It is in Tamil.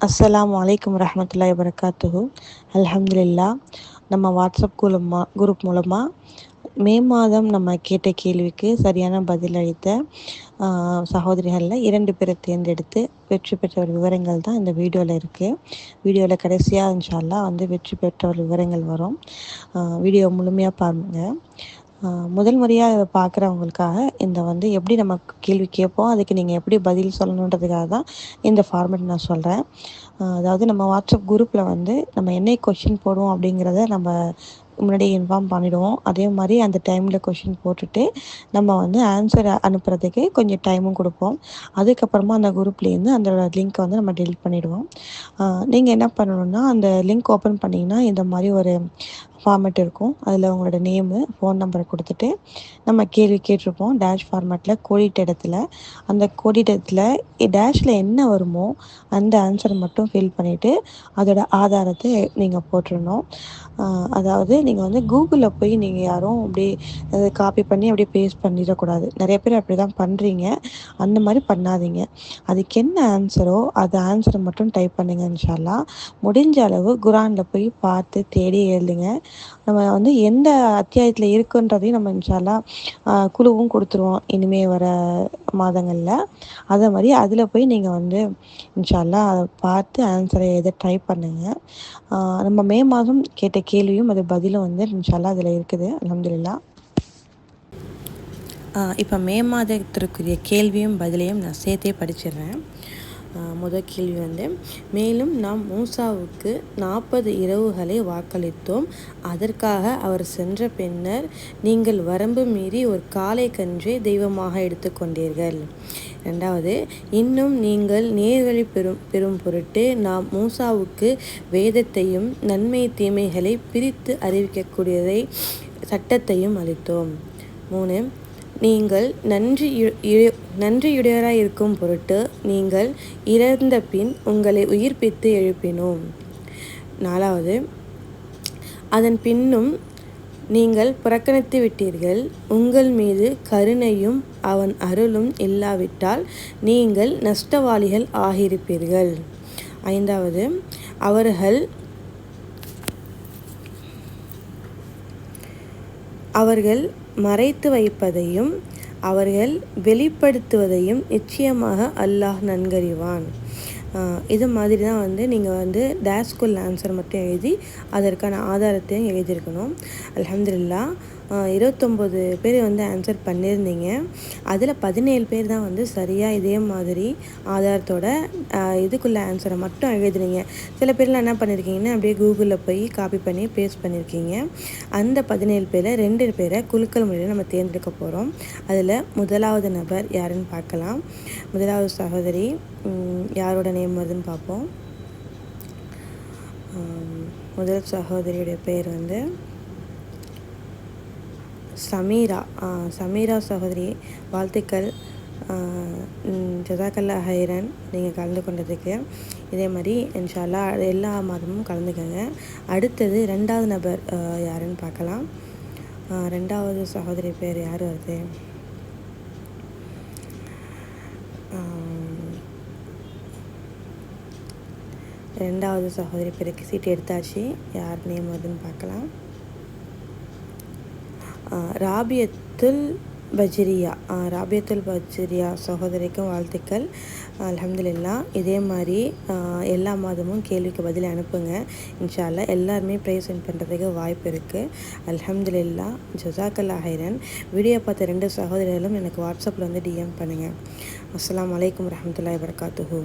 அஸ்ஸலாமு அலைக்கும் வரஹ்மத்துல்லாஹி வபரகாத்துஹு. அல்ஹம்துலில்லா. நம்ம வாட்ஸ்அப் குரூப் மூலமாக மே மாதம் நம்ம கேட்ட கேள்விக்கு சரியான பதில் அளித்த சகோதரிகளில் 2 பேரை தேர்ந்தெடுத்து வெற்றி பெற்றவர் விவரங்கள் தான் இந்த வீடியோவில் இருக்குது. வீடியோவில் கடைசியாக இன்ஷா அல்லாஹ் வெற்றி பெற்றவர் விவரங்கள் வரும். வீடியோ முழுமையாக பாருங்கள். முதல் முறையாக பார்க்குறவங்களுக்காக இந்த எப்படி நம்ம கேள்வி கேட்போம், அதுக்கு நீங்கள் எப்படி பதில் சொல்லணுன்றதுக்காக தான் இந்த ஃபார்மேட் நான் சொல்கிறேன். அதாவது நம்ம வாட்ஸ்அப் குரூப்பில் நம்ம என்ன கொஷின் போடுவோம் அப்படிங்கிறத நம்ம முன்னாடியே இன்ஃபார்ம் பண்ணிவிடுவோம். அதே மாதிரி அந்த டைமில் கொஷின் போட்டுட்டு நம்ம ஆன்சர் அனுப்புறதுக்கு கொஞ்சம் டைமும் கொடுப்போம். அதுக்கப்புறமா அந்த குரூப்லேருந்து அந்த லிங்க்கை நம்ம டெலிட் பண்ணிவிடுவோம். நீங்கள் என்ன பண்ணணுன்னா, அந்த லிங்க் ஓப்பன் பண்ணிங்கன்னா இந்த மாதிரி ஒரு ஃபார்மேட் இருக்கும். அதில் உங்களோட நேமு, ஃபோன் நம்பரை கொடுத்துட்டு நம்ம கேள்வி கேட்டிருப்போம். டேஷ் ஃபார்மேட்டில் கோடிட்ட இடத்துல அந்த கோடிட்ட இடத்துல டேஷில் என்ன வருமோ அந்த ஆன்சரை மட்டும் ஃபில் பண்ணிவிட்டு அதோட ஆதாரத்தை நீங்கள் போட்டுடணும். அதாவது நீங்கள் கூகுளில் போய் நீங்கள் யாரும் அப்படியே காப்பி பண்ணி அப்படியே பேஸ்ட் பண்ணிடக்கூடாது. நிறைய பேர் அப்படி தான் பண்ணுறீங்க. அந்த மாதிரி பண்ணாதீங்க. அதுக்கு என்ன ஆன்சரோ அது ஆன்சரை மட்டும் டைப் பண்ணுங்க. இன்ஷா அல்லாஹ் முடிஞ்ச அளவு குரானில் போய் பார்த்து தேடி எழுதுங்க. நம்ம எந்த அத்தியாயத்தில் இருக்குன்றதையும் நம்ம இன்ஷா அல்லாஹ் குழுவும் கொடுத்துருவோம் இனிமேல் வர மாதங்களில். அதே மாதிரி அதில் போய் நீங்கள் இன்ஷா அல்லாஹ் அதை பார்த்து ஆன்சரை எதை ட்ரை பண்ணுங்கள். நம்ம மே மாதம் கேட்ட கேள்வியும் அது பதிலும் இன்ஷா அல்லாஹ் அதில் இருக்குது. அல்ஹம்துலில்லாஹ். இப்போ மே மாதத்திற்குரிய கேள்வியும் பதிலையும் நான் சேர்த்தே படிச்சிடுறேன். முதல் கேள்வி மேலும் நாம் மூசாவுக்கு 40 இரவுகளை வாக்களித்தோம். அதற்காக அவர் சென்ற பின்னர் நீங்கள் வரம்பு மீறி ஒரு காளை கன்றை தெய்வமாக எடுத்துக்கொண்டீர்கள். ரெண்டாவது, இன்னும் நீங்கள் நேர்வழி பெறும் பொருட்டு நாம் மூசாவுக்கு வேதத்தையும் நன்மை தீமைகளை பிரித்து அறிவிக்கக்கூடியதை சட்டத்தையும் அளித்தோம். 3, நீங்கள் நன்றியுடையராய் இருக்கும் பொருட்டு நீங்கள் இறந்த பின் உங்களை உயிர்ப்பித்து எழுப்பினோம். 4, அதன் பின்னும் நீங்கள் புறக்கணித்து விட்டீர்கள். உங்கள் மீது கருணையும் அவன் அருளும் இல்லாவிட்டால் நீங்கள் நஷ்டவாளிகள் ஆகியிருப்பீர்கள். 5, அவர்கள் மறைத்து வைப்பதையும் அவர்கள் வெளிப்படுத்துவதையும் நிச்சயமாக அல்லாஹ் நன்கறிவான். இது மாதிரி தான் நீங்கள் டேஷ்குல் ஆன்சர் மட்டும் எழுதி அதற்கான ஆதாரத்தையும் எழுதியிருக்கணும். அல்ஹம்துலில்லாஹ். 29 பேர் ஆன்சர் பண்ணியிருந்தீங்க. அதில் 17 பேர் தான் சரியாக இதே மாதிரி ஆதாரத்தோட இதுக்குள்ள ஆன்சரை மட்டும் எழுதுனீங்க. சில பேர்லாம் என்ன பண்ணியிருக்கீங்கன்னா அப்படியே கூகுளில் போய் காப்பி பண்ணி பேஸ்ட் பண்ணியிருக்கீங்க. அந்த 17 பேரில் 2 பேரை குலுக்கல் முறையில் நம்ம தேர்ந்தெடுக்க போகிறோம். அதில் முதலாவது நபர் யாருன்னு பார்க்கலாம். முதலாவது சகோதரி யாரோட நேம் வருதுன்னு பார்ப்போம். முதல் சகோதரியுடைய பேர் சமீரா சகோதரி. வாழ்த்துக்கள். ஜஸாக்கல்லா ஹைரன் நீங்கள் கலந்து கொண்டதுக்கு. இதே மாதிரி இன்ஷா அல்லாஹ் எல்லா மாதமும் கலந்துக்கங்க. அடுத்தது 2வது நபர் யாருன்னு பார்க்கலாம். 2வது சகோதரி பேர் யார் வருது? ரெண்டாவது சகோதரி பேருக்கு சீட்டு எடுத்தாச்சு. யார் நேம் வருதுன்னு பார்க்கலாம். ராபியத்துல் பஜ்ரியா சகோதரிக்கும் வாழ்த்துக்கள். அல்ஹம்துலில்லாஹ். இதே மாதிரி எல்லா மாதமும் கேள்விக்கு பதில் அனுப்புங்க. இன்ஷா அல்லாஹ் எல்லாருமே ப்ரைஸ் வின் பண்ணுறதுக்கு வாய்ப்பு இருக்குது. அல்ஹம்துலில்லாஹ். ஜஸாக்கல்லா ஹைரன். வீடியோ பார்த்த 2 சகோதரிகளும் எனக்கு வாட்ஸ்அப்பில் டிஎம் பண்ணுங்கள். அஸ்ஸலாமு அலைக்கும் வரஹ்மத்துல்லாஹி வபரகாத்துஹு.